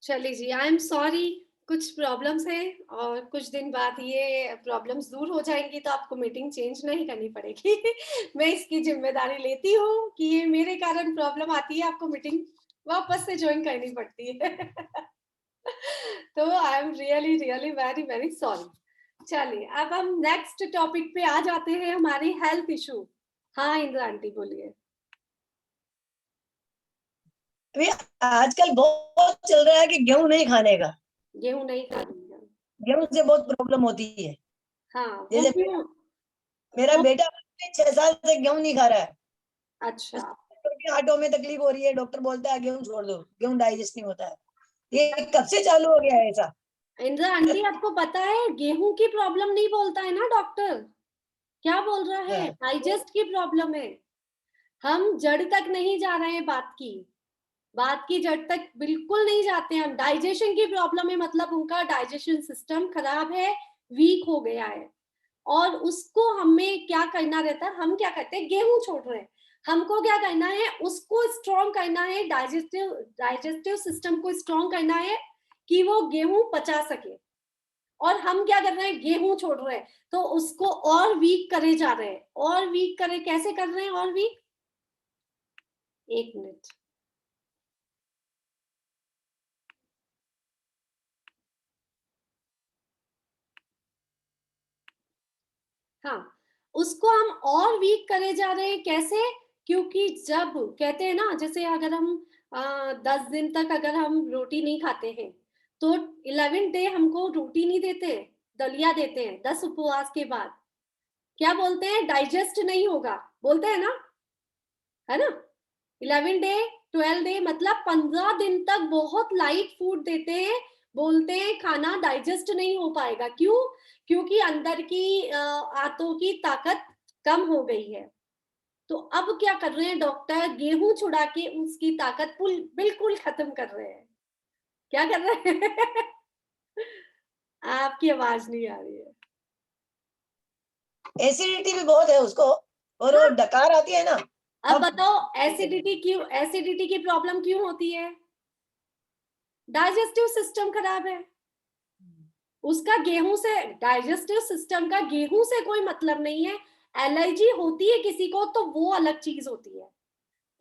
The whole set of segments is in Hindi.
चलिए जी, आई एम सॉरी, कुछ प्रॉब्लम्स हैं और कुछ दिन बाद ये प्रॉब्लम्स दूर हो जाएँगी तो आपको मीटिंग चेंज नहीं करनी पड़ेगी। मैं इसकी ज़िम्मेदारी लेती हूँ कि ये मेरे कारण प्रॉब्लम आती है, आपको मीटिंग वापस से जॉइन करनी पड़ती है। तो I am really, really very, very sorry. चलिए, अब हम नेक्स्ट टॉपिक पे आ जाते हैं, हमारी हेल्थ इश्यू। हाँ, इंद्रा आंटी बोलिए। अभी आजकल बहुत चल रहा है कि गेहूं नहीं खाने का। गेहूँ नहीं खानी है। गेहूं से बहुत प्रॉब्लम होती है। हाँ, वो जैसे क्यों? मेरा वो बेटा 6 साल से गेहूं नहीं खा रहा है। अच्छा। उसको छोटी हाथों में तकलीफ हो रही है, डॉक्टर बोलता है गेहूं छोड़ दो, गेहूं डाइजेस्ट नहीं होता है। ये कब से चालू हो गया है ऐसा? इंदिरा आंटी, आपको पता है गेहूं की प्रॉब्लम नहीं बोलता है ना डॉक्टर, क्या बोल रहा है? डाइजेस्ट की प्रॉब्लम है। हम जड़ तक नहीं जा रहे हैं बात की जड़ तक बिल्कुल नहीं जाते हैं हम। डाइजेशन की प्रॉब्लम है, मतलब उनका डाइजेशन सिस्टम खराब है, वीक हो गया है। और उसको हमें क्या करना रहता है, हम क्या करते हैं, गेहूं छोड़ रहे हैं। हमको क्या करना है, उसको स्ट्रॉन्ग करना है, डाइजेस्टिव सिस्टम को स्ट्रॉन्ग करना है कि वो गेहूं पचा सके। और हम क्या कर रहे हैं, गेहूं छोड़ रहे हैं, तो उसको और वीक करे जा रहे हैं। और वीक करे, कैसे कर रहे हैं और वीक? एक मिनट। हाँ, उसको हम और वीक करे जा रहे हैं, कैसे? क्योंकि जब कहते हैं ना, जैसे अगर हम 10 दिन तक अगर हम रोटी नहीं खाते हैं, तो 11 डे हमको रोटी नहीं देते, दलिया देते हैं 10 उपवास के बाद। क्या बोलते हैं, डाइजेस्ट नहीं होगा, बोलते हैं ना, है ना? 11 डे, 12 डे, मतलब 15 दिन तक बहुत लाइट फूड देते हैं। बोलते हैं खाना डाइजेस्ट नहीं हो पाएगा, क्यों? क्योंकि अंदर की आंतों की ताकत कम हो गई है। तो अब क्या कर रहे हैं डॉक्टर, गेहूं छुड़ा के उसकी ताकत बिल्कुल खत्म कर रहे हैं। क्या कर रहे हैं? आपकी आवाज नहीं आ रही है। एसिडिटी भी बहुत है उसको, और वो हाँ, डकार आती है ना। अब अब बताओ, एसिडिटी की प्रॉब्लम क्यों होती है? डाइजेस्टिव सिस्टम खराब है उसका। गेहूं से, डाइजेस्टिव सिस्टम का गेहूं से कोई मतलब नहीं है। एलर्जी होती है किसी को तो वो अलग चीज होती है।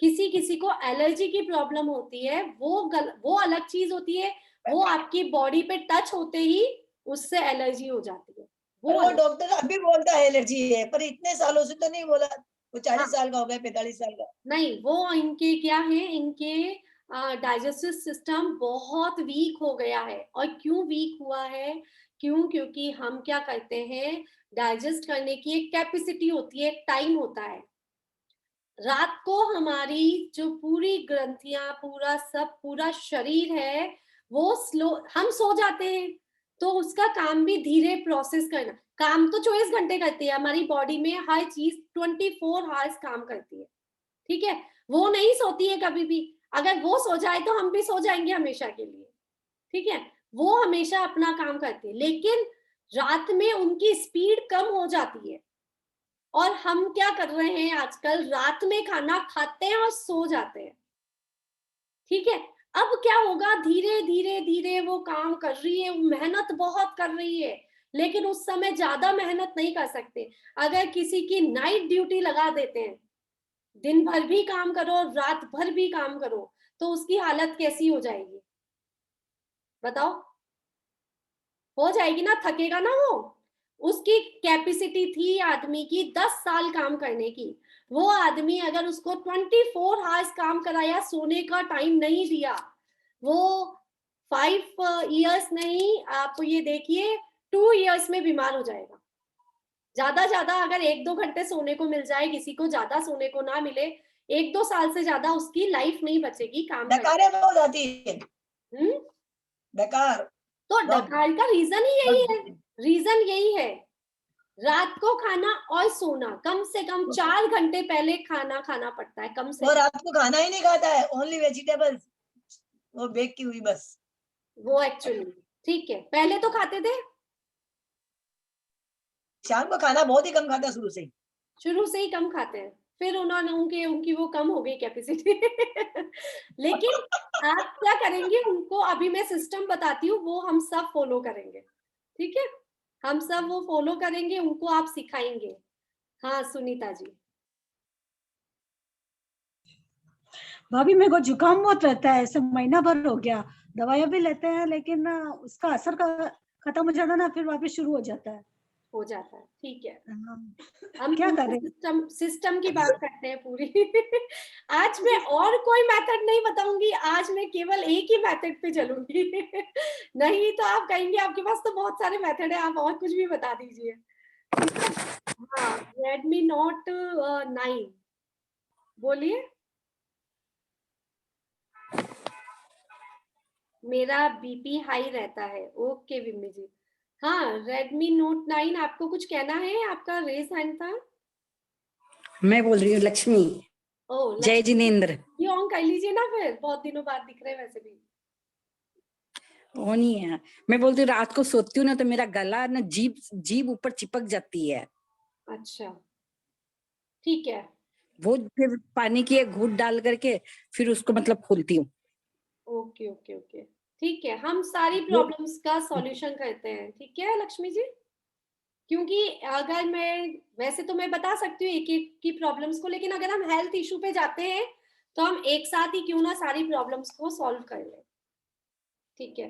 किसी किसी को एलर्जी की प्रॉब्लम होती है, वो अलग चीज होती है। वो आपकी बॉडी पे टच होते ही उससे एलर्जी हो जाती है, वो और वो अलग। डॉक्टर अभी बोलता है एलर्जी है, पर इतने सालों से तो नहीं बोला। वो हाँ, 40 साल का हो गया, 45 साल का। नहीं, वो इनके क्या है, इनके डाइजेस्टिव सिस्टम बहुत वीक हो गया है। और क्यों वीक हुआ है? क्यों? क्योंकि हम क्या करते हैं, डाइजेस्ट करने की एक कैपेसिटी होती है, एक टाइम होता है। रात को हमारी जो पूरी ग्रंथियां, पूरा शरीर है, वो स्लो, हम सो जाते हैं, तो उसका काम भी धीरे प्रोसेस करना। काम तो 24 घंटे करती है हमारी बॉडी में, हर चीज 24 आवर्स काम करती है, ठीक है? वो नहीं सोती है कभी भी। अगर वो सो जाए तो हम भी सो जाएंगे हमेशा के लिए, ठीक है? वो हमेशा अपना काम करती है, लेकिन रात में उनकी स्पीड कम हो जाती है। और हम क्या कर रहे हैं आजकल, रात में खाना खाते हैं और सो जाते हैं, ठीक है? अब क्या होगा, धीरे धीरे धीरे वो काम कर रही है, मेहनत बहुत कर रही है, लेकिन उस समय ज्यादा मेहनत नहीं कर सकते। अगर किसी की नाइट ड्यूटी लगा देते हैं, दिन भर भी काम करो, रात भर भी काम करो, तो उसकी हालत कैसी हो जाएगी, बताओ? हो जाएगी ना, थकेगा ना वो। उसकी कैपेसिटी थी आदमी की 10 साल काम करने की। वो आदमी अगर उसको 24 आवर्स काम कराया, सोने का टाइम नहीं दिया, वो 5 इयर्स नहीं, आप ये देखिए 2 इयर्स में बीमार हो जाएगा। ज्यादा अगर 1-2 घंटे सोने को मिल जाए किसी को, ज्यादा सोने को ना मिले, 1-2 साल से ज्यादा उसकी लाइफ नहीं बचेगी काम करने। डकारें बहुत आती है। हम्म। डकार तो बहुत डकार का रीजन ही यही है। बहुत। रीजन यही है, रात को खाना और सोना, कम से कम 4 घंटे पहले खाना खाना पड़ता है, कम से और कम। रात को खाना ही नहीं खाता है, ओनली वेजिटेबल्स, वो बेक की हुई बस। वो एक्चुअली ठीक है, पहले तो खाते थे, शाम को खाना बहुत ही कम खाता शुरू से ही। शुरू से ही कम खाते हैं। फिर उन्होंने उनकी वो कम हो गई कैपेसिटी। लेकिन आप क्या करेंगे, उनको अभी मैं सिस्टम बताती हूँ, वो हम सब फॉलो करेंगे, ठीक है? हम सब वो फॉलो करेंगे, उनको आप सिखाएंगे। हाँ सुनीता जी। भाभी मेरे को जुकाम बहुत रहता है, ऐसे महीना भर हो गया, दवाइयां भी लेते हैं लेकिन उसका असर खत्म हो जाता है ना, फिर वापस शुरू हो जाता है। हो जाता है, ठीक है। हाँ, हम क्या पूरा करें? सिस्टम सिस्टम की बात करते हैं पूरी। आज मैं और कोई मेथड नहीं बताऊंगी, आज मैं केवल एक ही मेथड पे चलूंगी। नहीं तो आप कहेंगे आपके पास तो बहुत सारे मेथड है, आप और कुछ भी बता दीजिए, ठीक है? हाँ, रेडमी नोट 9 बोलिए। मेरा बीपी हाई रहता है, ओके विम्मी जी। हाँ, रेडमी नोट 9, आपको कुछ कहना है? आपका रेस हैंड था। मैं बोल रही हूँ लक्ष्मी। ओ जय जिनेंद्र। ये ऑन कर लीजिए ना, फिर बहुत दिनों बाद दिख रहे हैं वैसे भी। वो नहीं है, मैं बोलती हूँ रात को सोती हूँ ना तो मेरा गला ना जीभ जीभ ऊपर चिपक जाती है। अच्छा, ठीक है। वो फिर पानी की एक घूंट डाल करके फिर उसको मतलब खोलती हूँ। ओके ओके ओके, ठीक है। हम सारी प्रॉब्लम्स का सॉल्यूशन करते हैं, ठीक है लक्ष्मी जी? क्योंकि अगर मैं, वैसे तो मैं बता सकती हूँ एक एक की प्रॉब्लम्स को, लेकिन अगर हम हेल्थ इशू पे जाते हैं तो हम एक साथ ही क्यों ना सारी प्रॉब्लम्स को सॉल्व कर लें, ठीक है?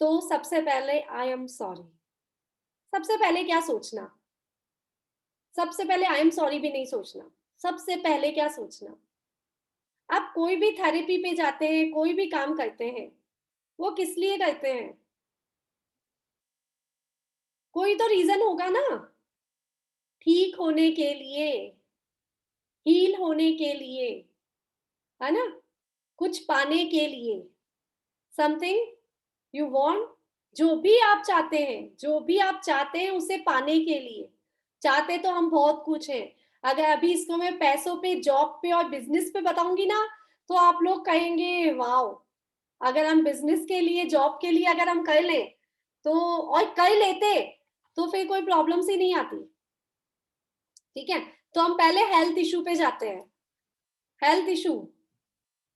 तो सबसे पहले आई एम सॉरी। सबसे पहले क्या सोचना? सबसे पहले आई एम सॉरी भी नहीं सोचना। सबसे पहले क्या सोचना? आप कोई भी थेरेपी पे जाते हैं, कोई भी काम करते हैं, वो किस लिए करते हैं? कोई तो रीजन होगा ना। ठीक होने के लिए, हील होने के लिए, है ना? कुछ पाने के लिए, समथिंग यू वांट, जो भी आप चाहते हैं, जो भी आप चाहते हैं उसे पाने के लिए। चाहते तो हम बहुत कुछ हैं। अगर अभी इसको मैं पैसों पे, जॉब पे और बिजनेस पे बताऊंगी ना, तो आप लोग कहेंगे वाओ। अगर हम बिजनेस के लिए, जॉब के लिए अगर हम कर लें तो, और कर लेते, तो फिर कोई प्रॉब्लम्स ही नहीं आती, ठीक है? तो हम पहले हेल्थ इशू पे जाते हैं। हेल्थ इशू,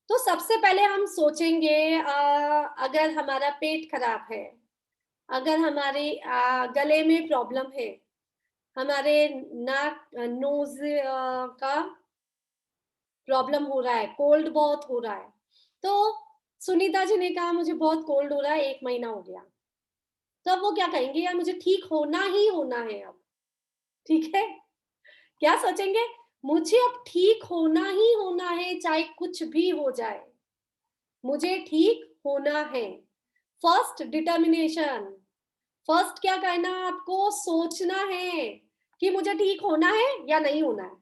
तो सबसे पहले हम सोचेंगे, अगर हमारा पेट खराब है, अगर हमारे गले में प्रॉब्लम है, हमारे नाक नोज का प्रॉब्लम हो रहा है, कोल्ड बहुत हो रहा है, तो सुनीता जी ने कहा मुझे बहुत कोल्ड हो रहा है, 1 महीना हो गया, तो अब वो क्या कहेंगे, यार मुझे ठीक होना ही होना है अब, ठीक है? क्या सोचेंगे? मुझे अब ठीक होना ही होना है, चाहे कुछ भी हो जाए, मुझे ठीक होना है। फर्स्ट डिटर्मिनेशन, फर्स्ट क्या करना है आपको? सोचना है कि मुझे ठीक होना है या नहीं होना है।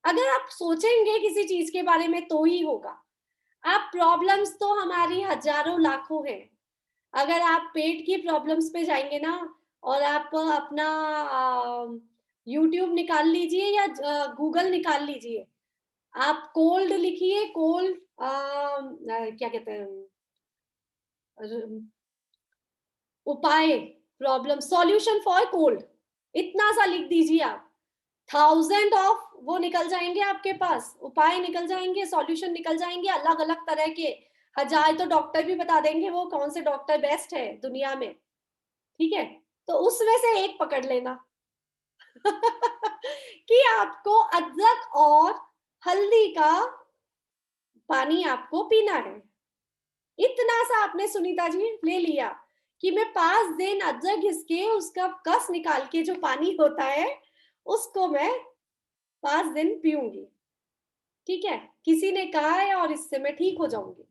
अगर आप सोचेंगे किसी चीज के बारे में तो ही होगा। आप प्रॉब्लम्स तो हमारी हजारों लाखों हैं। अगर आप पेट की प्रॉब्लम्स पे जाएंगे ना, और आप अपना यूट्यूब निकाल लीजिए या गूगल निकाल लीजिए, आप कोल्ड लिखिए, कोल्ड क्या कहते हैं, उपाय, प्रॉब्लम सॉल्यूशन फॉर कोल्ड, इतना सा लिख दीजिए आप, 1000 ऑफ वो निकल जाएंगे आपके पास, उपाय निकल जाएंगे, सॉल्यूशन निकल जाएंगे अलग अलग तरह के। 1000 तो डॉक्टर भी बता देंगे वो कौन से डॉक्टर बेस्ट है दुनिया में, ठीक है? तो उसमें से एक पकड़ लेना। कि आपको अदरक और हल्दी का पानी आपको पीना है। इतना सा आपने सुनीता जी ले लिया कि मैं 5 दिन अदरक घिस के उसका कस निकाल के जो पानी होता है उसको मैं 5 दिन पीऊंगी, ठीक है? किसी ने कहा है और इससे मैं ठीक हो जाऊंगी,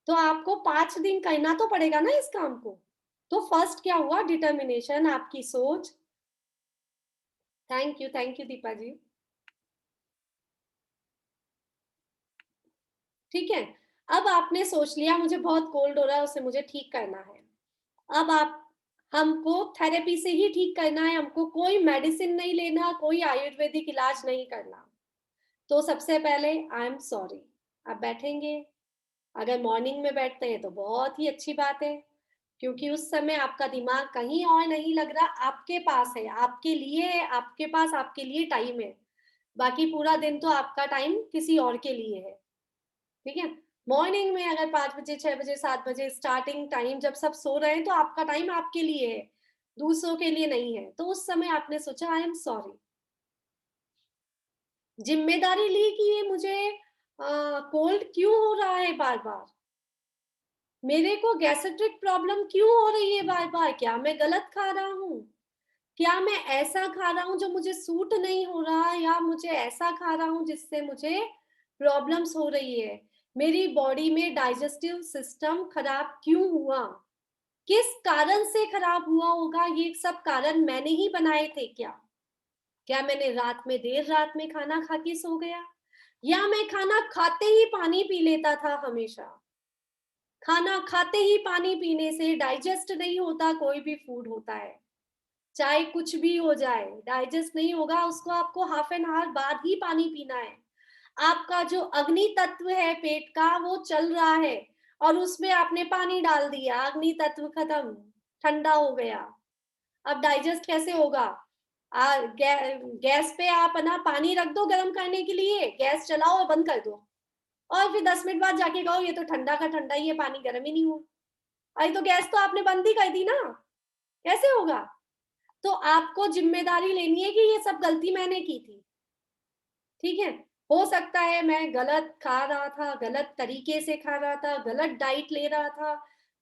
तो आपको 5 दिन करना तो पड़ेगा ना इस काम को। तो फर्स्ट क्या हुआ? डिटर्मिनेशन, आपकी सोच। थैंक यू दीपा जी, ठीक है? अब आपने सोच लिया मुझे बहुत कोल्ड हो रहा है, उसे मुझे ठीक करना है। अब आप, हमको थेरेपी से ही ठीक करना है, हमको कोई मेडिसिन नहीं लेना, कोई आयुर्वेदिक इलाज नहीं करना। तो सबसे पहले आई एम सॉरी, आप बैठेंगे। अगर मॉर्निंग में बैठते हैं तो बहुत ही अच्छी बात है, क्योंकि उस समय आपका दिमाग कहीं और नहीं लग रहा, आपके पास है, आपके लिए है, आपके पास आपके लिए टाइम है। बाकी पूरा दिन तो आपका टाइम किसी और के लिए है, ठीक है। मॉर्निंग में अगर 5 बजे, 6 बजे, 7 बजे स्टार्टिंग टाइम जब सब सो रहे हैं तो आपका टाइम आपके लिए है, दूसरों के लिए नहीं है। तो उस समय आपने सोचा आई एम सॉरी, जिम्मेदारी ली कि ये मुझे कोल्ड क्यों हो रहा है बार बार, मेरे को गैस्ट्रिक प्रॉब्लम क्यों हो रही है बार बार, क्या मैं गलत खा रहा हूँ, क्या मैं ऐसा खा रहा हूँ जो मुझे सूट नहीं हो रहा, या मुझे ऐसा खा रहा हूँ जिससे मुझे प्रॉब्लम्स हो रही है, मेरी बॉडी में डाइजेस्टिव सिस्टम खराब क्यों हुआ, किस कारण से खराब हुआ होगा, ये सब कारण मैंने ही बनाए थे क्या, क्या मैंने रात में देर रात में खाना खा के सो गया, या मैं खाना खाते ही पानी पी लेता था हमेशा, खाना खाते ही पानी पीने से डाइजेस्ट नहीं होता, कोई भी फूड होता है, चाहे कुछ भी हो जाए डाइजेस्ट नहीं होगा, उसको आपको हाफ एन आवर बाद ही पानी पीना है। आपका जो अग्नि तत्व है पेट का वो चल रहा है और उसमें आपने पानी डाल दिया, अग्नि तत्व खत्म, ठंडा हो गया, अब डाइजेस्ट कैसे होगा। गैस पे आप ना पानी रख दो गर्म करने के लिए, गैस चलाओ और बंद कर दो, और फिर 10 मिनट बाद जाके कहो ये तो ठंडा का ठंडा ही है, पानी गर्म ही नहीं हुआ, अरे तो गैस तो आपने बंद ही कर दी ना, कैसे होगा। तो आपको जिम्मेदारी लेनी है कि ये सब गलती मैंने की थी, ठीक है। हो सकता है मैं गलत खा रहा था, गलत तरीके से खा रहा था, गलत डाइट ले रहा था,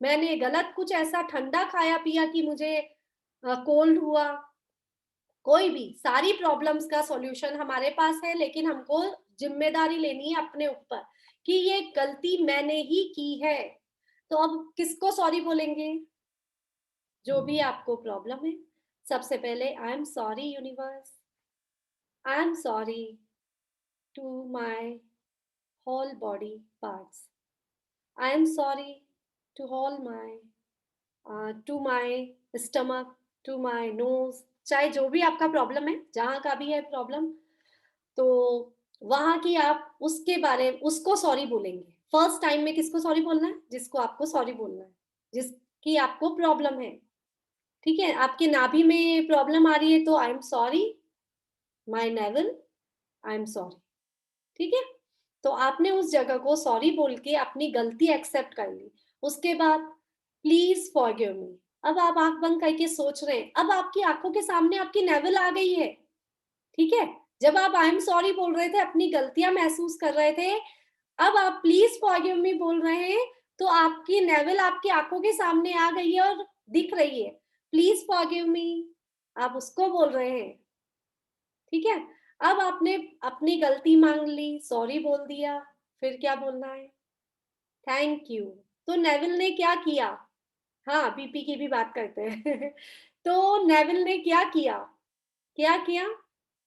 मैंने गलत कुछ ऐसा ठंडा खाया पिया कि मुझे कोल्ड हुआ, कोई भी, सारी प्रॉब्लम्स का सॉल्यूशन हमारे पास है, लेकिन हमको जिम्मेदारी लेनी है अपने ऊपर कि ये गलती मैंने ही की है। तो अब किसको सॉरी बोलेंगे, जो भी आपको प्रॉब्लम है, सबसे पहले I am sorry universe, I am sorry to my whole body parts, I am sorry to whole my to my stomach, to my nose, चाहे जो भी आपका प्रॉब्लम है, जहाँ का भी है प्रॉब्लम, तो वहां की आप उसके बारे में उसको सॉरी बोलेंगे। फर्स्ट टाइम में किसको सॉरी बोलना है, जिसको आपको सॉरी बोलना है, जिसकी आपको प्रॉब्लम है, ठीक है। आपके नाभि में प्रॉब्लम आ रही है तो आई am sorry my naval, I am sorry, ठीक है। तो आपने उस जगह को सॉरी बोल के अपनी गलती एक्सेप्ट कर ली। उसके बाद प्लीज फॉरगिव मी, अब आप आंख बंद करके सोच रहे हैं, अब आपकी आंखों के सामने आपकी नेवल आ गई है, ठीक है। जब आप आई एम सॉरी बोल रहे थे, अपनी गलतियां महसूस कर रहे थे, अब आप प्लीज फॉरगिव मी बोल रहे हैं, तो आपकी नेवल आपकी आंखों के सामने आ गई है और दिख रही है, प्लीज फॉरगिव मी, आप उसको बोल रहे हैं, ठीक है। अब आपने अपनी गलती मांग ली, सॉरी बोल दिया, फिर क्या बोलना है, थैंक यू। तो नेविल ने क्या किया, हाँ बीपी की भी बात करते हैं तो नेविल ने क्या किया, क्या किया,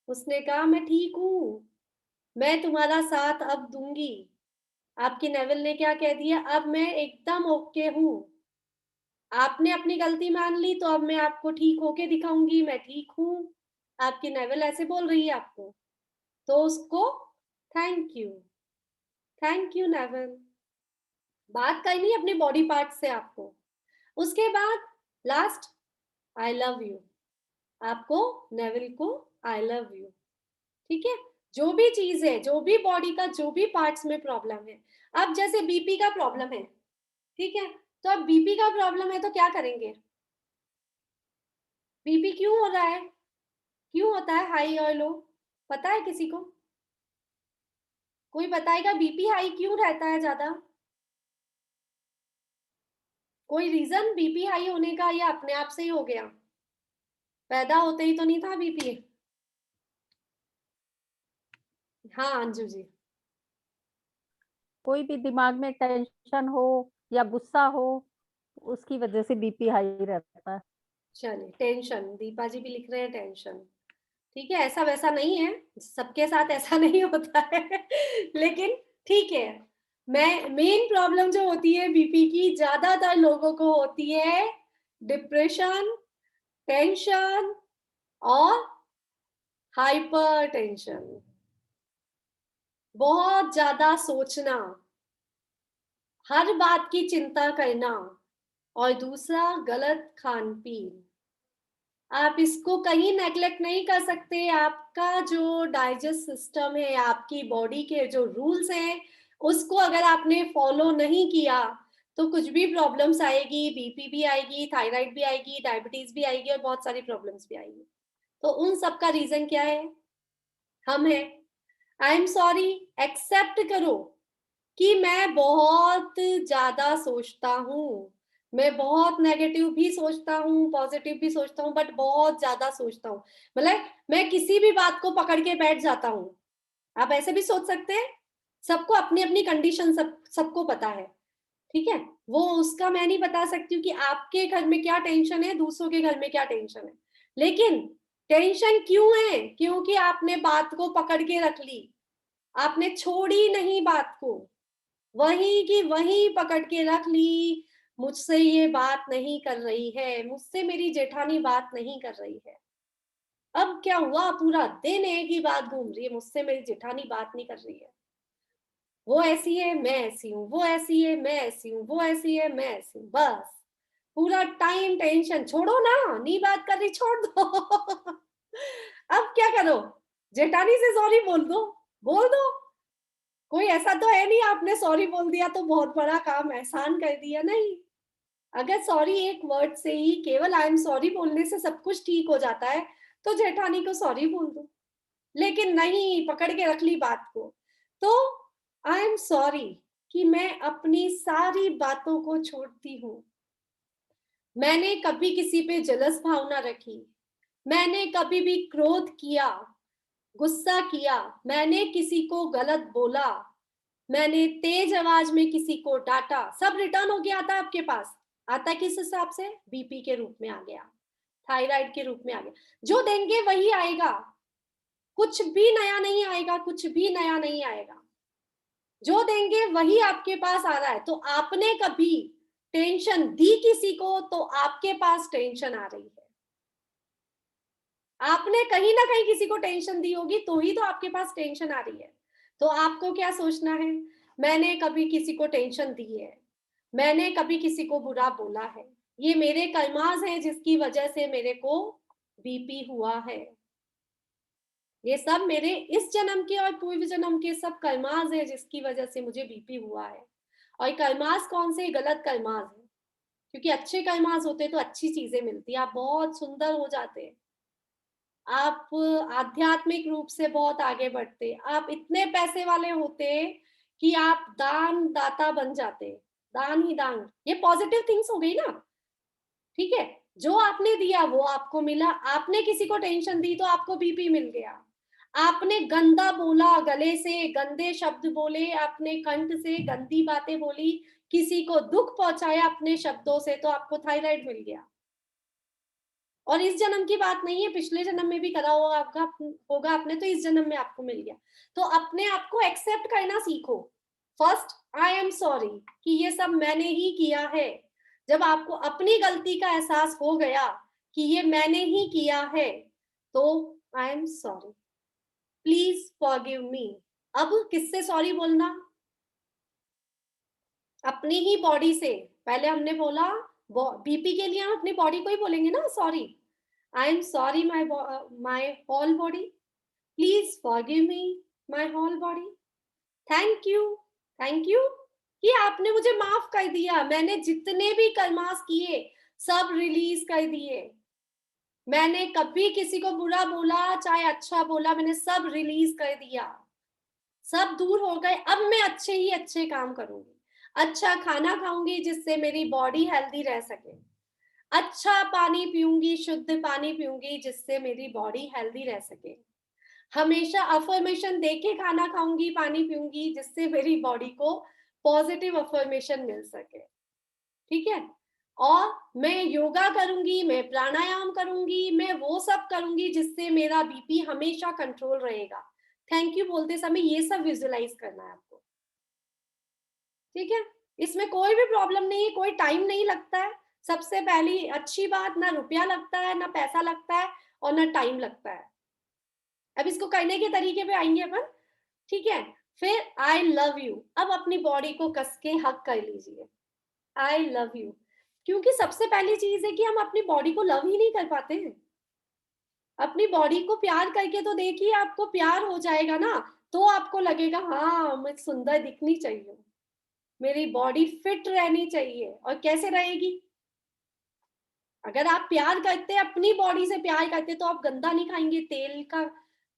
उसने कहा मैं ठीक हूँ, मैं तुम्हारा साथ अब दूंगी। आपकी नेविल ने क्या कह दिया, अब मैं एकदम ओके हूँ, आपने अपनी गलती मान ली तो अब मैं आपको ठीक होके दिखाऊंगी, मैं ठीक हूँ। आपकी नेविल ऐसे बोल रही है आपको, तो उसको thank you, thank you Neville, बात करनी है अपने बॉडी पार्ट से आपको। उसके बाद लास्ट आई लव यू, आपको नेविल को आई लव यू, ठीक है। जो भी चीज है, जो भी बॉडी का जो भी पार्ट्स में प्रॉब्लम है, अब जैसे बीपी का प्रॉब्लम है, ठीक है, तो अब बीपी का प्रॉब्लम है तो क्या करेंगे, बीपी क्यों हो रहा है, क्यों होता है हाई और लो, पता है किसी को, कोई बताएगा बीपी हाई क्यों रहता है ज्यादा, कोई रीजन बीपी हाई होने का, या अपने आप से ही हो गया, पैदा होते ही तो नहीं था बीपी। हाँ अंजू जी। कोई भी दिमाग में टेंशन हो या गुस्सा हो, उसकी वजह से बीपी हाई रहता है। चलिए, टेंशन, दीपा जी भी लिख रहे हैं टेंशन, ठीक है, ऐसा वैसा नहीं है, सबके साथ ऐसा नहीं होता है लेकिन ठीक है। मैं मेन प्रॉब्लम जो होती है बीपी की, ज्यादातर लोगों को होती है डिप्रेशन, टेंशन और हाइपर टेंशन, बहुत ज्यादा सोचना, हर बात की चिंता करना, और दूसरा गलत खान पीन, आप इसको कहीं नेग्लेक्ट नहीं कर सकते। आपका जो डाइजेस्ट सिस्टम है, आपकी बॉडी के जो रूल्स हैं, उसको अगर आपने फॉलो नहीं किया तो कुछ भी प्रॉब्लम्स आएगी, बीपी भी आएगी, थायराइड भी आएगी, डायबिटीज भी आएगी और बहुत सारी प्रॉब्लम्स भी आएगी। तो उन सब का रीजन क्या है? हम हैं। आई एम सॉरी, एक्सेप्ट करो कि मैं बहुत ज्यादा सोचता हूँ, मैं बहुत नेगेटिव भी सोचता हूँ, पॉजिटिव भी सोचता हूँ, बट बहुत ज्यादा सोचता हूँ। मतलब मैं किसी भी बात को पकड़ के बैठ जाता हूँ। आप ऐसे भी सोच सकते हैं। सबको अपनी अपनी कंडीशन सबको पता है, ठीक है। वो उसका मैं नहीं बता सकती हूँ कि आपके घर में क्या टेंशन है, दूसरों के घर में क्या टेंशन है, लेकिन टेंशन क्यों है? क्योंकि आपने बात को पकड़ के रख ली, आपने छोड़ी नहीं बात को, वही की वही पकड़ के रख ली। मुझसे ये बात नहीं कर रही है, मुझसे मेरी जेठानी बात नहीं कर रही है। अब क्या हुआ? पूरा दिन एक ही बात घूम रही है, मुझसे मेरी जेठानी बात नहीं कर रही है, वो ऐसी है मैं ऐसी हूँ, वो ऐसी है मैं ऐसी हूँ, वो ऐसी है मैं ऐसी हूँ। बस पूरा टाइम टेंशन। छोड़ो ना, नहीं बात कर रही, छोड़ दो। अब क्या करो? जेठानी से सॉरी बोल दो, बोल दो। कोई ऐसा तो है नहीं आपने सॉरी बोल दिया तो बहुत बड़ा काम एहसान कर दिया, नहीं। अगर सॉरी एक वर्ड से ही, केवल आई एम सॉरी बोलने से सब कुछ ठीक हो जाता है तो जेठानी को सॉरी बोल दो, लेकिन नहीं, पकड़ के रख ली बात को। तो आई एम सॉरी कि मैं अपनी सारी बातों को छोड़ती हूँ। मैंने कभी किसी पे जलस भावना रखी, मैंने कभी भी क्रोध किया, गुस्सा किया, मैंने किसी को गलत बोला, मैंने तेज आवाज में किसी को डांटा, सब रिटर्न हो गया आता है आपके पास। आता है किस हिसाब से? बीपी के रूप में आ गया, थायराइड के रूप में आ गया। जो देंगे वही आएगा, कुछ भी नया नहीं आएगा, कुछ भी नया नहीं आएगा। जो देंगे वही आपके पास आ रहा है। तो आपने कभी टेंशन दी किसी को तो आपके पास टेंशन आ रही है। आपने कहीं ना कहीं किसी को टेंशन दी होगी तो ही तो आपके पास टेंशन आ रही है। तो आपको क्या सोचना है? मैंने कभी किसी को टेंशन दी है, मैंने कभी किसी को बुरा बोला है, ये मेरे कर्मास हैं जिसकी वजह से मेरे को बीपी हुआ है। ये सब मेरे इस जन्म के और पूर्व जन्म के सब कर्मास है जिसकी वजह से मुझे बीपी हुआ है। और कर्मास कौन से? गलत कर्मास है। क्योंकि अच्छे कर्मास होते तो अच्छी चीजें मिलती, आप बहुत सुंदर हो जाते, आप आध्यात्मिक रूप से बहुत आगे बढ़ते, आप इतने पैसे वाले होते कि आप दान दाता बन जाते। दान ही दान, ये पॉजिटिव थिंग्स हो गई ना, ठीक है। जो आपने दिया वो आपको मिला। आपने किसी को टेंशन दी तो आपको बीपी मिल गया। आपने गंदा बोला, गले से गंदे शब्द बोले, आपने कंठ से गंदी बातें बोली, किसी को दुख पहुंचाया अपने शब्दों से, तो आपको थायराइड मिल गया। और इस जन्म की बात नहीं है, पिछले जन्म में भी करा होगा आपने, तो इस जन्म में आपको मिल गया। तो अपने आप को एक्सेप्ट करना सीखो। फर्स्ट, आई एम सॉरी कि ये सब मैंने ही किया है। जब आपको अपनी गलती का एहसास हो गया कि ये मैंने ही किया है, तो आई एम सॉरी, प्लीज फॉरगिव मी। अब किससे सॉरी बोलना? अपनी ही बॉडी से। पहले हमने बोला बीपी के लिए हम अपनी बॉडी को ही बोलेंगे ना sorry. I am sorry my whole body, please forgive me my whole body. Thank you कि आपने मुझे माफ कर दिया। मैंने जितने भी कर्मास किए सब रिलीज कर दिए। मैंने कभी किसी को बुरा बोला चाहे अच्छा बोला, मैंने सब रिलीज कर दिया, सब दूर हो गए। अब मैं अच्छे ही अच्छे काम करूंगी, अच्छा खाना खाऊंगी जिससे मेरी बॉडी हेल्दी रह सके, अच्छा पानी पीऊंगी, शुद्ध पानी पीऊंगी जिससे मेरी बॉडी हेल्दी रह सके, हमेशा अफर्मेशन देके खाना खाऊंगी, पानी पीऊंगी जिससे मेरी बॉडी को पॉजिटिव अफर्मेशन मिल सके, ठीक है। और मैं योगा करूंगी, मैं प्राणायाम करूंगी, मैं वो सब करूंगी जिससे मेरा बीपी हमेशा कंट्रोल रहेगा। थैंक यू बोलते समय ये सब विजुअलाइज करना है आपको, ठीक है। इसमें कोई भी प्रॉब्लम नहीं है, कोई टाइम नहीं लगता है। सबसे पहली अच्छी बात, ना रुपया लगता है, ना पैसा लगता है, और ना टाइम लगता है। अब इसको करने के तरीके पे आएंगे अपन, ठीक है। फिर आई लव यू। अब अपनी बॉडी को कस के हक कर लीजिए, आई लव यू। क्योंकि सबसे पहली चीज है कि हम अपनी बॉडी को लव ही नहीं कर पाते हैं। अपनी बॉडी को प्यार करके तो देखिए, आपको प्यार हो जाएगा ना, तो आपको लगेगा हाँ मैं सुंदर दिखनी चाहिए, मेरी बॉडी फिट रहनी चाहिए। और कैसे रहेगी? अगर आप प्यार करते, अपनी बॉडी से प्यार करते, तो आप गंदा नहीं खाएंगे,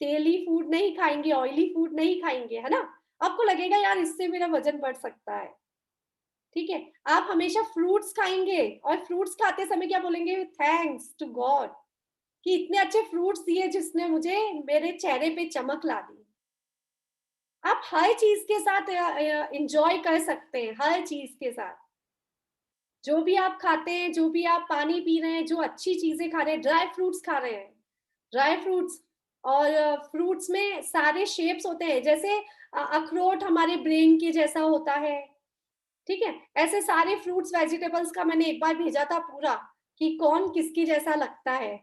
तेली फूड नहीं खाएंगे, ऑयली फूड नहीं खाएंगे, है ना? आपको लगेगा यार इससे मेरा वजन बढ़ सकता है, ठीक है? आप हमेशा फ्रूट्स खाएंगे, और फ्रूट्स खाते समय क्या बोलेंगे? थैंक्स टू गॉड कि इतने अच्छे फ्रूट्स दिए जिसने मुझे मेरे चेहरे पे चमक ला दी। आप हर चीज के साथ एंजॉय कर सकते हैं, हर चीज के साथ। जो भी आप खाते हैं, जो भी आप पानी पी रहे हैं, जो अच्छी चीजें खा रहे हैं, ड्राई फ्रूट्स खा रहे हैं, ड्राई फ्रूट्स, और फ्रूट्स में सारे शेप्स होते हैं, जैसे अखरोट हमारे ब्रेन के जैसा होता है, ठीक है? ऐसे सारे फ्रूट्स वेजिटेबल्स का मैंने एक बार भेजा था पूरा, कि कौन किसकी जैसा लगता है,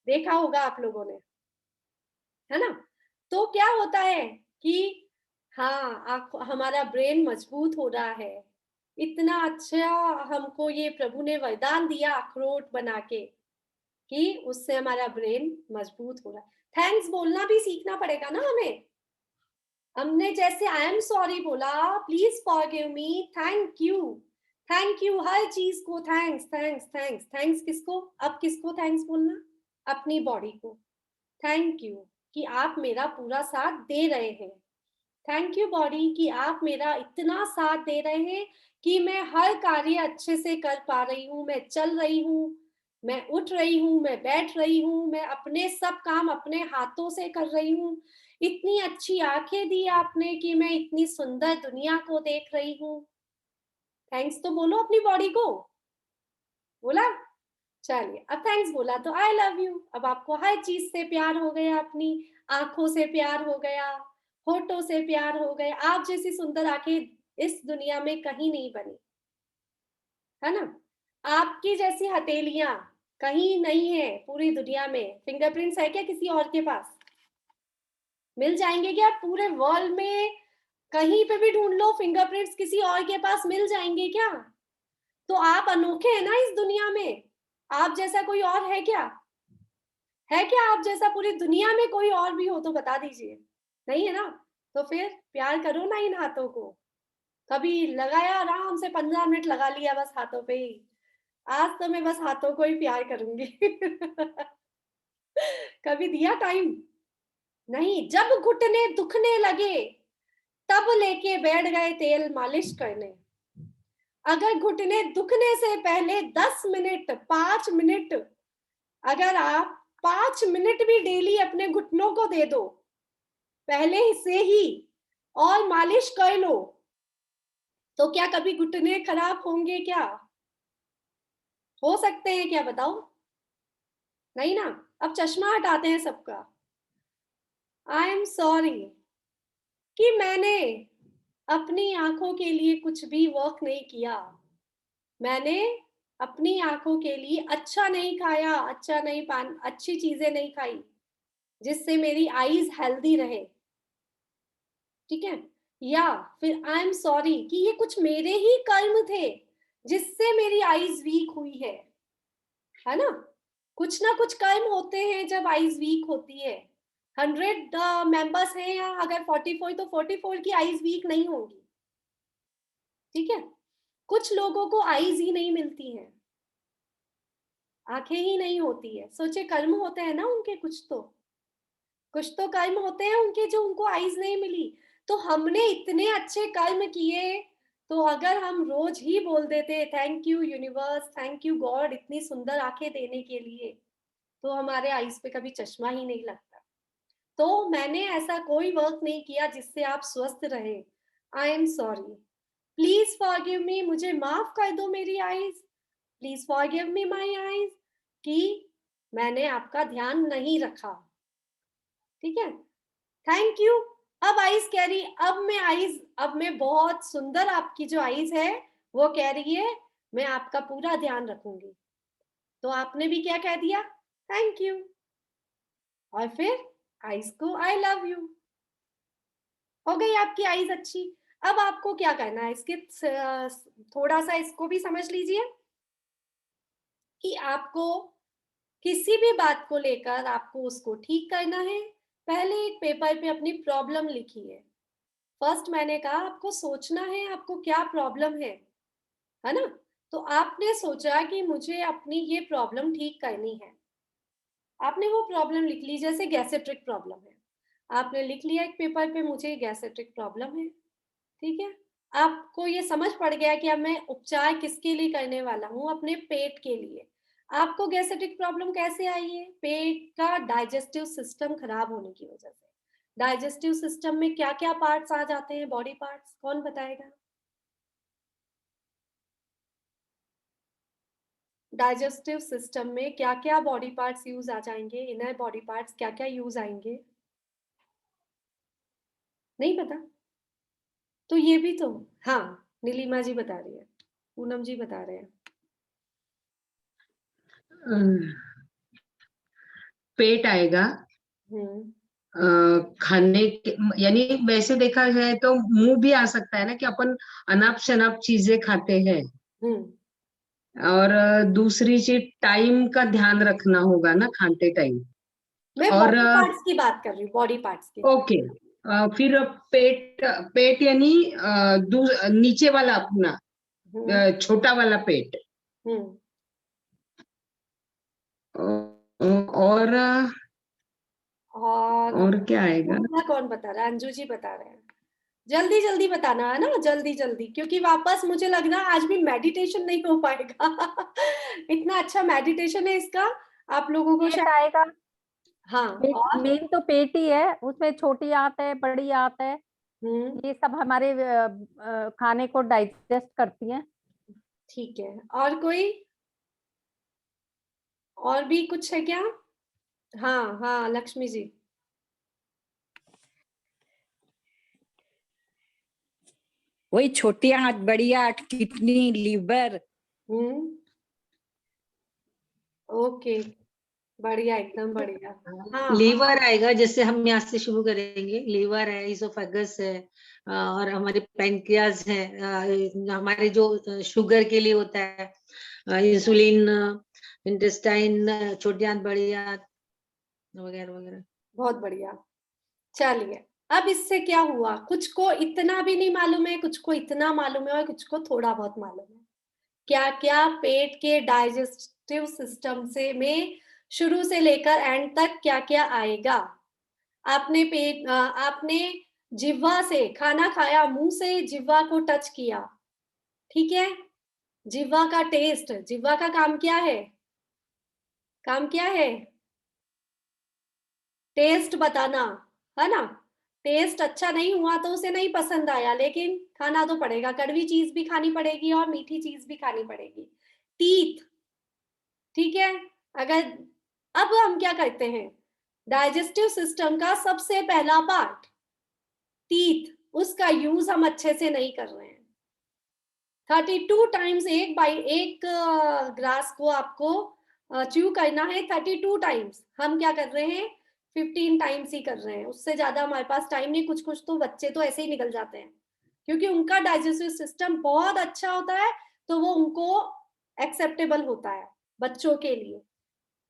देखा होगा आप लोगों ने, है ना? तो क्या होता है कि हाँ, हमारा ब्रेन मजबूत हो रहा है। इतना अच्छा हमको ये प्रभु ने वरदान दिया अखरोट बना के, कि उससे हमारा ब्रेन मजबूत हो रहा है। थैंक्स बोलना भी सीखना पड़ेगा ना हमें। हमने जैसे आई एम सॉरी बोला, please forgive me, thank you, हर चीज को थैंक्स थैंक्स थैंक्स थैंक्स। किसको? अब किसको थैंक्स बोलना? अपनी बॉडी को। थैंक यू कि आप मेरा पूरा साथ दे रहे हैं। थैंक यू बॉडी कि आप मेरा इतना साथ दे रहे हैं कि मैं हर कार्य अच्छे से कर पा रही हूँ, मैं चल रही हूँ, मैं उठ रही हूँ, मैं बैठ रही हूँ, मैं अपने सब काम अपने हाथों से कर रही हूँ। इतनी अच्छी आंखें दी आपने कि मैं इतनी सुंदर दुनिया को देख रही हूँ। थैंक्स तो बोलो अपनी बॉडी को। बोला? चलिए, अब थैंक्स बोला तो आई लव यू। अब आपको हर चीज से प्यार हो गया, अपनी आंखों से प्यार हो गया, होठों से प्यार हो गया। आप जैसी सुंदर आंखें इस दुनिया में कहीं नहीं बनी, है ना? आपकी जैसी हथेलियां कहीं नहीं है पूरी दुनिया में। फिंगरप्रिंट्स है क्या किसी और के पास? मिल जाएंगे क्या पूरे वर्ल्ड में? कहीं पे भी ढूंढ लो, फिंगरप्रिंट्स किसी और के पास मिल जाएंगे क्या? तो आप अनोखे हैं ना इस दुनिया में। आप जैसा कोई और है क्या? है क्या आप जैसा पूरी दुनिया में कोई और भी हो तो बता दीजिए। नहीं है ना? तो फिर प्यार करो ना इन हाथों को। कभी लगाया आराम से 15 मिनट लगा लिया बस हाथों पे ही। आज तो मैं बस हाथों को ही प्यार करूंगी। कभी दिया टाइम? नहीं, जब घुटने दुखने लगे तब लेके बैठ गए तेल मालिश करने। अगर घुटने दुखने से पहले 10 मिनट, 5 मिनट, अगर आप 5 मिनट भी डेली अपने घुटनों को दे दो पहले से ही, और मालिश कर लो, तो क्या कभी घुटने खराब होंगे क्या? हो सकते हैं क्या? बताओ। नहीं ना? अब चश्मा हटाते हैं सबका। आई एम सॉरी कि मैंने अपनी आंखों के लिए कुछ भी वर्क नहीं किया। मैंने अपनी आंखों के लिए अच्छा नहीं खाया, अच्छा नहीं पान, अच्छी चीजें नहीं खाई जिससे मेरी आईज हेल्दी रहे, ठीक है? या फिर आई एम सॉरी कि ये कुछ मेरे ही कर्म थे जिससे मेरी आईज वीक हुई है ना? कुछ ना कुछ कर्म होते हैं जब आईज वीक होती है। 100 मेंबर्स हैं या अगर 44, तो 44 की आईज वीक नहीं होंगी, ठीक है? कुछ लोगों को आईज ही नहीं मिलती हैं, आंखें ही नहीं होती है। सोचे कर्म होते हैं ना उनके, कुछ तो कर्म होते हैं उनके जो उनको आईज नहीं मिली। तो हमने इतने अच्छे कर्म किए, तो अगर हम रोज ही बोल देते thank you universe, thank you God इतनी सुंदर आंखें देने के लिए, तो हमारे आईज पे कभी चश्मा ही नहीं लगता। तो मैंने ऐसा कोई वर्क नहीं किया जिससे आप स्वस्थ रहे। आई एम सॉरी, प्लीज फॉरगिव मी, मुझे माफ कर दो मेरी eyes, please forgive me my eyes कि मैंने आपका ध्यान नहीं रखा, ठीक है? Thank you. अब आईज कह रही, अब मैं बहुत सुंदर, आपकी जो आईज है वो कह रही है मैं आपका पूरा ध्यान रखूंगी। तो आपने भी क्या कह दिया? Thank you. और फिर आईज को आई लव यू। हो गई आपकी आईज अच्छी। अब आपको क्या करना है, इसके थोड़ा सा इसको भी समझ लीजिए कि आपको किसी भी बात को लेकर आपको उसको ठीक करना है, पहले एक पेपर पे अपनी प्रॉब्लम लिखिए। फर्स्ट मैंने कहा आपको सोचना है आपको क्या प्रॉब्लम है ना? तो आपने सोचा कि मुझे अपनी ये प्रॉब्लम ठीक करनी है। आपने वो प्रॉब्लम लिख ली, जैसे गैस्ट्रिक प्रॉब्लम है। आपने लिख लिया एक पेपर पे मुझे गैस्ट्रिक प्रॉब्लम है, ठीक है? आपको ये समझ पड़ गया कि अब मैं उपचार किसके लिए करने वाला हूँ, अपने पेट के लिए। आपको गैस्ट्रिक प्रॉब्लम कैसे आई है? पेट का डाइजेस्टिव सिस्टम खराब होने की वजह से। डाइजेस्टिव सिस्टम में क्या-क्या पार्ट्स आ जाते हैं, बॉडी पार्ट्स, कौन बताएगा? डाइजेस्टिव सिस्टम में क्या-क्या बॉडी पार्ट्स यूज आ जाएंगे? इनर बॉडी पार्ट्स क्या-क्या यूज आएंगे? नहीं पता? तो ये भी तो, हाँ, नीलिमा जी बता रही है, पूनम जी बता रहे हैं। पेट आएगा, हम्म, खाने के, यानी वैसे देखा जाए तो मुंह भी आ सकता है ना, कि अपन अनाप शनाप चीजें खाते हैं। हम्म। और दूसरी चीज टाइम का ध्यान रखना होगा ना खाते टाइम। मैं और बॉडी पार्ट्स की बात कर रही हूँ, बॉडी पार्ट्स की। ओके, फिर पेट, पेट यानी नीचे वाला अपना हम्म, छोटा वाला पेट। हम्म। और और और क्या आएगा? दूसरा कौन बता रहा है? अंजू जी बता रहे हैं। जल्दी जल्दी बताना है ना, जल्दी जल्दी, क्योंकि वापस मुझे लग रहा है आज भी मेडिटेशन नहीं हो पाएगा। इतना अच्छा मेडिटेशन है इसका, आप लोगों को पेट शायद। आएगा। हाँ, और मेन तो पेट ही है, उसमें छोटी आंत है, बड़ी आंत है, हम्म, ये सब हमारे खाने को डाइजेस्ट करती हैं। ठीक है। और कोई, और भी कुछ है क्या? हाँ हाँ, लक्ष्मी जी। वही छोटी आंत, बड़ी आंत, किडनी, लीवर। हम्म, ओके, बढ़िया, एकदम बढ़िया। हाँ, लीवर आएगा, जैसे हम यहाँ से शुरू करेंगे। लीवर है, इसोफेगस है, और हमारे पैंक्रियाज है, हमारे जो शुगर के लिए होता है, इंसुलिन, इंटेस्टाइन, छोटी आंत, बड़ी आंत वगैरह वगैरह। बहुत बढ़िया। चलिए, अब इससे क्या हुआ? कुछ को इतना भी नहीं मालूम है, कुछ को इतना मालूम है, और कुछ को थोड़ा बहुत मालूम है। क्या क्या पेट के डाइजेस्टिव सिस्टम से में शुरू से लेकर एंड तक क्या क्या आएगा? आपने जिह्वा से खाना खाया, मुंह से जिह्वा को टच किया, ठीक है? जिह्वा का टेस्ट, जिह्वा का काम क्या है? काम क्या है? टेस्ट बताना, है ना? टेस्ट अच्छा नहीं हुआ तो उसे नहीं पसंद आया, लेकिन खाना तो पड़ेगा। कड़वी चीज भी खानी पड़ेगी और मीठी चीज भी खानी पड़ेगी। टीथ, ठीक है? अगर अब हम क्या करते हैं, डाइजेस्टिव सिस्टम का सबसे पहला पार्ट टीथ, उसका यूज हम अच्छे से नहीं कर रहे हैं। 32 टाइम्स एक ग्रास को आपको च्यू करना है 32 टाइम्स। हम क्या कर रहे हैं, 15 टाइम्स ही कर रहे हैं, उससे ज्यादा हमारे पास टाइम नहीं। कुछ कुछ तो बच्चे तो ऐसे ही निकल जाते हैं, क्योंकि उनका डाइजेस्टिव सिस्टम बहुत अच्छा होता है, तो वो उनको एक्सेप्टेबल होता है बच्चों के लिए,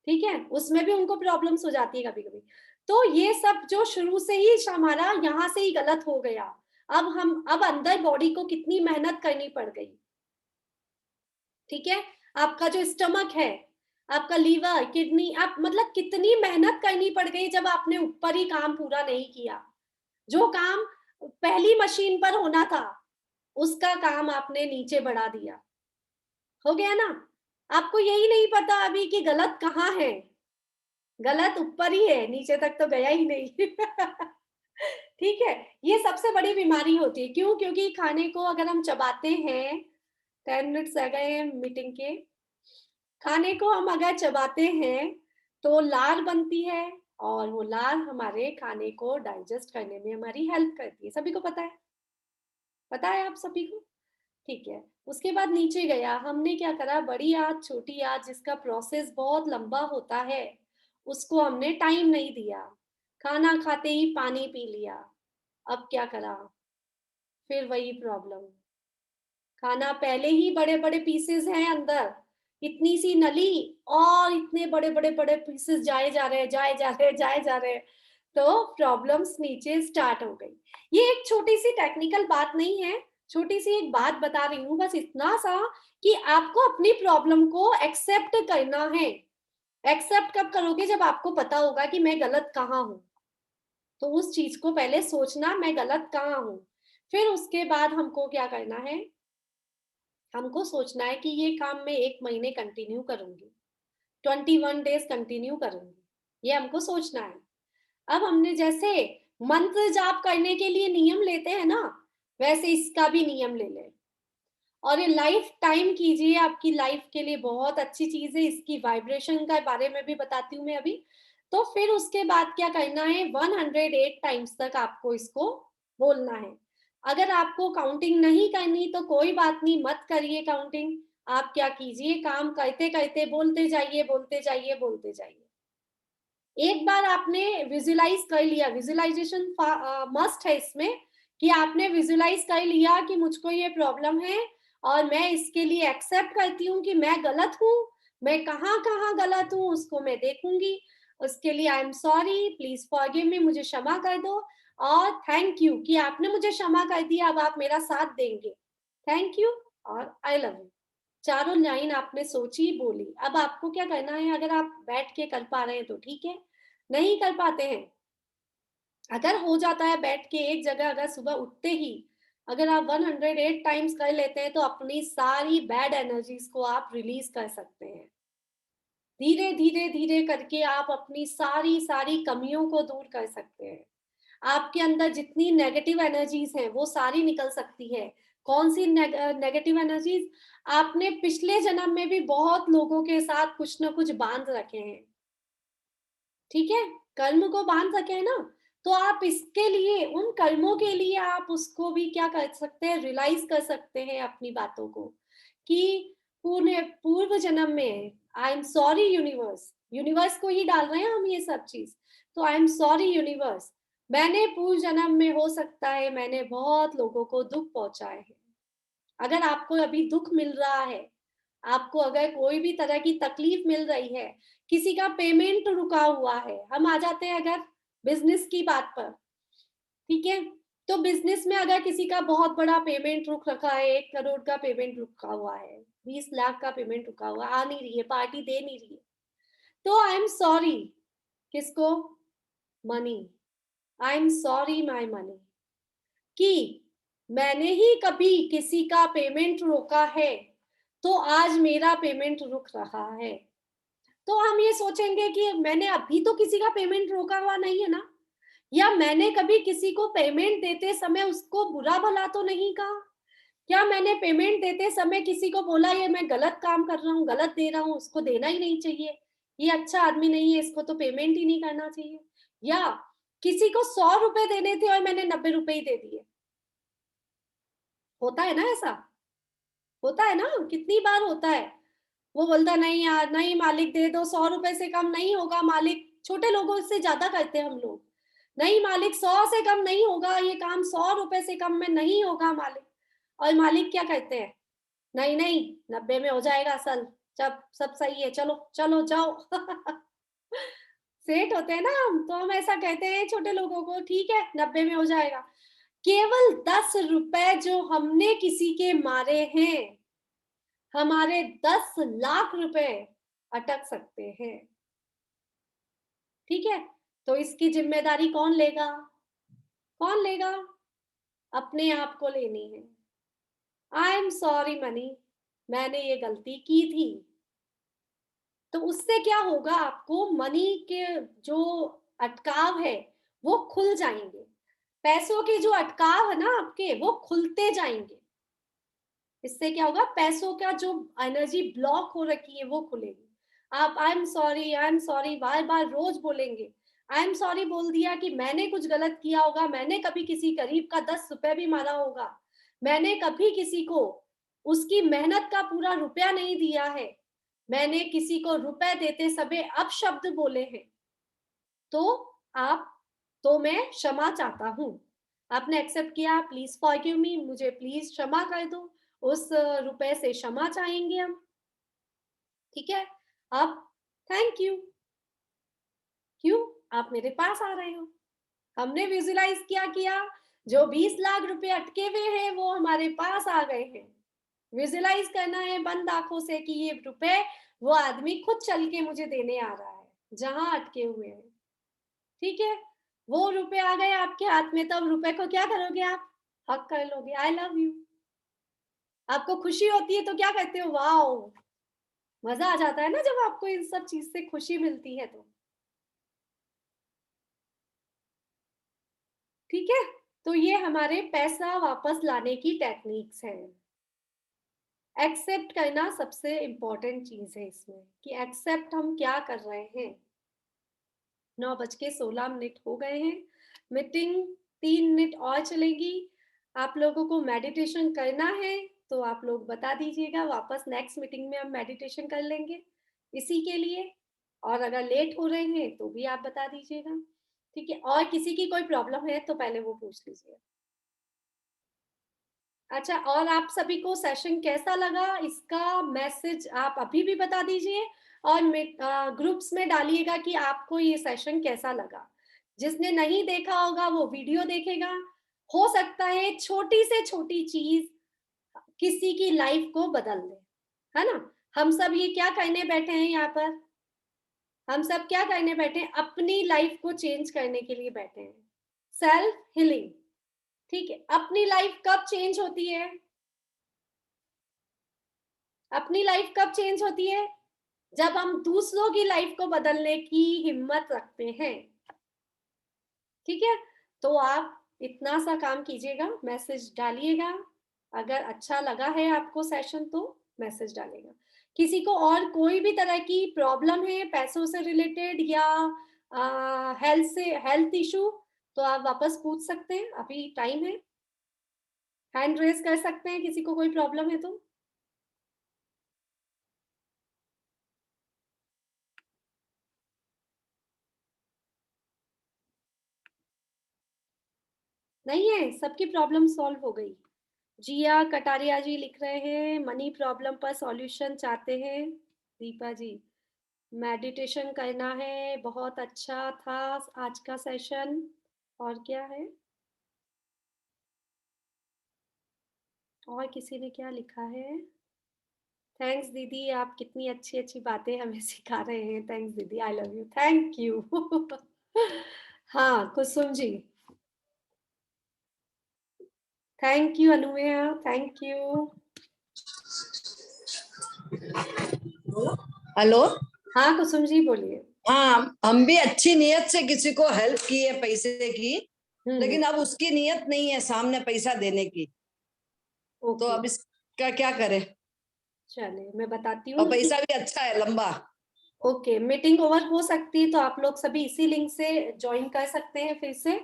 ठीक है? उसमें भी उनको प्रॉब्लम्स हो जाती है कभी कभी। तो ये सब जो शुरू से ही हमारा यहाँ से ही गलत हो गया। अब अंदर बॉडी को कितनी मेहनत करनी पड़ गई, ठीक है? आपका जो स्टमक है, आपका लीवर, किडनी, आप मतलब कितनी मेहनत करनी पड़ गई जब आपने ऊपर ही काम पूरा नहीं किया। जो काम पहली मशीन पर होना था, उसका काम आपने नीचे बढ़ा दिया। हो गया ना? आपको यही नहीं पता अभी कि गलत कहाँ है। गलत ऊपर ही है, नीचे तक तो गया ही नहीं। ठीक है? ये सबसे बड़ी बीमारी होती है। क्यों? क्योंकि खाने को अगर हम चबाते हैं, 10 मिनट्स रह गए हैं मीटिंग के, खाने को हम अगर चबाते हैं तो लार बनती है, और वो लार हमारे खाने को डाइजेस्ट करने में हमारी हेल्प करती है। सभी को पता है? पता है आप सभी को? ठीक है। उसके बाद नीचे गया, हमने क्या करा, बड़ी आंत, छोटी आंत, जिसका प्रोसेस बहुत लंबा होता है, उसको हमने टाइम नहीं दिया। खाना खाते ही पानी पी लिया। अब क्या करा, फिर वही प्रॉब्लम। खाना पहले ही बड़े बड़े पीसेस हैं अंदर, इतनी सी नली और इतने बड़े बड़े बड़े पीसेस जाए जा रहे हैं, जाए जा रहे हैं, जाए जा रहे हैं, तो प्रॉब्लम्स नीचे स्टार्ट हो गई। ये एक छोटी सी टेक्निकल बात नहीं है, छोटी सी एक बात बता रही हूँ, बस इतना सा कि आपको अपनी प्रॉब्लम को एक्सेप्ट करना है। एक्सेप्ट कब करोगे? जब आपको पता होगा कि मैं गलत कहाँ हूँ। तो उस चीज को पहले सोचना, मैं गलत कहाँ हूँ। फिर उसके बाद हमको क्या करना है, हमको सोचना है कि ये काम मैं 1 महीने कंटिन्यू करूंगी, 21 डेज कंटिन्यू करूंगी, ये हमको सोचना है। अब हमने जैसे मंत्र जाप करने के लिए नियम लेते हैं ना, वैसे इसका भी नियम ले लें और ये लाइफ टाइम कीजिए, आपकी लाइफ के लिए बहुत अच्छी चीज है। इसकी वाइब्रेशन का बारे में भी बताती हूँ मैं अभी। तो फिर उसके बाद क्या करना है, 108 टाइम्स तक आपको इसको बोलना है। अगर आपको काउंटिंग नहीं करनी तो कोई बात नहीं, मत करिए काउंटिंग। आप क्या कीजिए, काम करते करते बोलते जाइए, बोलते जाइए, बोलते जाइए। एक बार आपने विजुलाइज कर लिया, विजुलाइजेशन मस्ट है इसमें, कि आपने विजुलाइज कर लिया कि मुझको ये प्रॉब्लम है और मैं इसके लिए एक्सेप्ट करती हूँ कि मैं गलत हूँ, मैं कहाँ कहाँ गलत हूँ उसको मैं देखूंगी, उसके लिए आई एम सॉरी, प्लीज फॉरगिव मी, मुझे क्षमा कर दो, और थैंक यू कि आपने मुझे क्षमा कर दिया, अब आप मेरा साथ देंगे, थैंक यू और आई लव यू। चारों लाइन आपने सोची, बोली। अब आपको क्या करना है, अगर आप बैठ के कर पा रहे हैं तो ठीक है, नहीं कर पाते हैं, अगर हो जाता है बैठ के एक जगह, अगर सुबह उठते ही अगर आप 108 टाइम्स कर लेते हैं तो अपनी सारी बैड एनर्जीज को आप रिलीज कर सकते हैं। धीरे धीरे धीरे करके आप अपनी सारी सारी कमियों को दूर कर सकते हैं। आपके अंदर जितनी नेगेटिव एनर्जीज हैं वो सारी निकल सकती है। कौन सी नेगेटिव एनर्जीज? आपने पिछले जन्म में भी बहुत लोगों के साथ कुछ ना कुछ बांध रखे हैं, ठीक है, कर्म को बांध रखे हैं ना, तो आप इसके लिए, उन कर्मों के लिए आप उसको भी क्या कर सकते हैं, रियलाइज कर सकते हैं अपनी बातों को, कि पूर्व जन्म में आई एम सॉरी यूनिवर्स, यूनिवर्स को ही डाल रहे हैं हम ये सब चीज, तो आई एम सॉरी यूनिवर्स, मैंने पूर्व जन्म में हो सकता है मैंने बहुत लोगों को दुख पहुंचाए हैं। अगर आपको अभी दुख मिल रहा है, आपको अगर कोई भी तरह की तकलीफ मिल रही है, किसी का पेमेंट रुका हुआ है, हम आ जाते हैं अगर बिजनेस की बात पर, ठीक है, तो बिजनेस में अगर किसी का बहुत बड़ा पेमेंट रुक रखा है, 1 करोड़ का पेमेंट रुका हुआ है, 20 लाख का पेमेंट रुका हुआ, आ नहीं रही है, पार्टी दे नहीं रही है, तो आई एम सॉरी, किसको? Money, I am sorry my money, कि मैंने ही कभी किसी का पेमेंट रोका है तो आज मेरा पेमेंट रुक रहा है। तो हम ये सोचेंगे कि मैंने अभी तो किसी का पेमेंट रोका हुआ नहीं है ना, या मैंने कभी किसी को पेमेंट देते समय उसको बुरा भला तो नहीं कहा, क्या मैंने पेमेंट देते समय किसी को बोला ये मैं गलत काम कर रहा हूँ, गलत दे रहा हूँ, उसको देना ही नहीं चाहिए, ये अच्छा आदमी नहीं है, इसको तो पेमेंट ही नहीं करना चाहिए, या किसी को 100 रुपए देने थे और मैंने 90 रुपए ही दे दिए। होता है ना ऐसा, होता है ना, कितनी बार होता है। वो बोलता नहीं यार, नहीं मालिक दे दो, 100 रुपए से कम नहीं होगा मालिक, छोटे लोगों से ज्यादा करते हैं हम लोग, नहीं मालिक 100 से कम नहीं होगा ये काम, 100 रुपए से कम में नहीं होगा मालिक, और मालिक क्या कहते हैं, नहीं नहीं 90 में हो जाएगा सल, जब सब सही है, चलो चलो जाओ। सेठ होते हैं ना हम, तो हम ऐसा कहते हैं छोटे लोगों को, ठीक है 90 में हो जाएगा। केवल 10 रुपए जो हमने किसी के मारे हैं, हमारे 10 लाख रुपए अटक सकते हैं, ठीक है, तो इसकी जिम्मेदारी कौन लेगा? कौन लेगा? अपने आप को लेनी है। आई एम सॉरी मनी, मैंने ये गलती की थी। तो उससे क्या होगा, आपको मनी के जो अटकाव है वो खुल जाएंगे, पैसों के जो अटकाव है ना आपके वो खुलते जाएंगे। इससे क्या होगा, पैसों का जो एनर्जी ब्लॉक हो रखी है वो खुलेगी। आप आई एम सॉरी बार बार रोज बोलेंगे, आई एम सॉरी बोल दिया कि मैंने कुछ गलत किया होगा, मैंने कभी किसी गरीब का 10 रुपए भी मारा होगा, मैंने कभी किसी को उसकी मेहनत का पूरा रुपया नहीं दिया है, मैंने किसी को रुपए देते समय अपशब्द बोले हैं, तो मैं क्षमा चाहता हूँ। आपने एक्सेप्ट किया, प्लीज फॉरगिव मी, मुझे प्लीज क्षमा कर दो, उस रुपए से क्षमा चाहेंगे हम। ठीक है, अब थैंक यू, क्यों आप मेरे पास आ रहे हो, हमने विजुलाइज किया, जो 20 लाख रुपए अटके हुए हैं वो हमारे पास आ गए हैं। विजुलाइज करना है बंद आंखों से कि ये रुपए वो आदमी खुद चल के मुझे देने आ रहा है जहां अटके हुए हैं। ठीक है, वो रुपए आ गए आपके हाथ में, तब रुपए को क्या करोगे आप? हक कर लोगे, आई लव यू। आपको खुशी होती है तो क्या कहते हो? वाओ, मजा आ जाता है ना जब आपको इन सब चीज से खुशी मिलती है तो। ठीक है, तो ये हमारे पैसा वापस लाने की टेक्निक्स हैं। एक्सेप्ट करना सबसे इम्पोर्टेंट चीज है इसमें, कि एक्सेप्ट हम क्या कर रहे हैं। 9:16 हो गए हैं, मीटिंग 3 मिनट और चलेगी। आप लोगों को मेडिटेशन करना है तो आप लोग बता दीजिएगा, वापस नेक्स्ट मीटिंग में हम मेडिटेशन कर लेंगे इसी के लिए। और अगर लेट हो रहे हैं तो भी आप बता दीजिएगा, ठीक है। और किसी की कोई प्रॉब्लम है तो पहले वो पूछ लीजिए। अच्छा, और आप सभी को सेशन कैसा लगा इसका मैसेज आप अभी भी बता दीजिए, और ग्रुप्स में डालिएगा कि आपको ये सेशन कैसा लगा। जिसने नहीं देखा होगा वो वीडियो देखेगा, हो सकता है छोटी से छोटी चीज किसी की लाइफ को बदल दे, है ना। हम सब ये क्या करने बैठे हैं यहाँ पर? हम सब क्या करने बैठे हैं? अपनी लाइफ को चेंज करने के लिए बैठे हैं, सेल्फ हीलिंग। ठीक है, अपनी लाइफ कब चेंज होती है? अपनी लाइफ कब चेंज होती है? जब हम दूसरों की लाइफ को बदलने की हिम्मत रखते हैं। ठीक है, तो आप इतना सा काम कीजिएगा, मैसेज डालिएगा। अगर अच्छा लगा है आपको सेशन तो मैसेज डालेगा। किसी को और कोई भी तरह की प्रॉब्लम है पैसों से रिलेटेड या हेल्थ इशू, तो आप वापस पूछ सकते हैं, अभी टाइम है। हैंड रेज कर सकते हैं किसी को कोई प्रॉब्लम है तो। नहीं है, सबकी प्रॉब्लम सॉल्व हो गई। जिया कटारिया जी लिख रहे हैं मनी प्रॉब्लम पर सॉल्यूशन चाहते हैं। दीपा जी, मेडिटेशन करना है, बहुत अच्छा था आज का सेशन। और क्या है? और किसी ने क्या लिखा है? थैंक्स दीदी, आप कितनी अच्छी अच्छी बातें हमें सिखा रहे हैं। थैंक्स दीदी, I love you, thank you. हाँ, Kusum ji, thank you. Anuya, thank you. Hello. हाँ कुसुम जी बोलिए। हाँ, हम भी अच्छी नियत से किसी को हेल्प की है पैसे की, लेकिन अब उसकी नियत नहीं है सामने पैसा देने की, तो अब इसका क्या करें? चलिए मैं बताती और हूँ। पैसा भी अच्छा है, लंबा। ओके, मीटिंग ओवर हो सकती है तो आप लोग सभी इसी लिंक से ज्वाइन कर सकते हैं फिर से।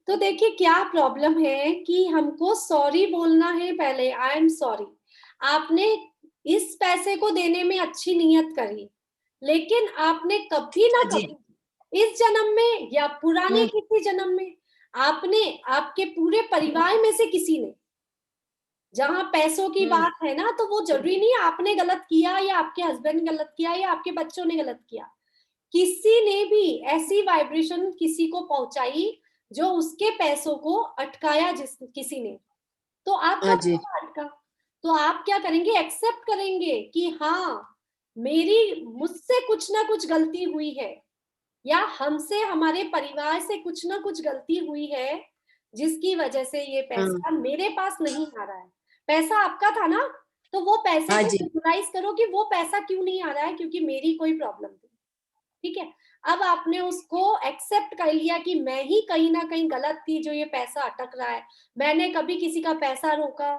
तो देखिए क्या प्रॉब्लम है कि हमको सॉरी बोलना है पहले, आई एम सॉरी। आपने इस पैसे को देने में अच्छी नियत करी, लेकिन आपने कभी ना जी। कभी इस जन्म में या पुराने किसी जन्म में आपने, आपके पूरे परिवार में से किसी ने, जहां पैसों की बात है ना, तो वो जरूरी नहीं आपने गलत किया या आपके हस्बैंड गलत किया या आपके बच्चों ने गलत किया, किसी ने भी ऐसी वाइब्रेशन किसी को पहुंचाई जो उसके पैसों को अटकाया जिस किसी ने, तो आपका पैसा अटका। तो आप क्या करेंगे? एक्सेप्ट करेंगे कि हाँ मेरी, मुझसे कुछ ना कुछ गलती हुई है, या हमसे, हमारे परिवार से कुछ ना कुछ गलती हुई है जिसकी वजह से ये पैसा मेरे पास नहीं आ रहा है। पैसा आपका था ना, तो वो पैसे को विजुलाइज करो कि वो पैसा क्यों नहीं आ रहा है, क्योंकि मेरी कोई प्रॉब्लम थी। ठीक है, अब आपने उसको एक्सेप्ट कर लिया कि मैं ही कहीं ना कहीं गलत थी जो ये पैसा अटक रहा है, मैंने कभी किसी का पैसा रोका,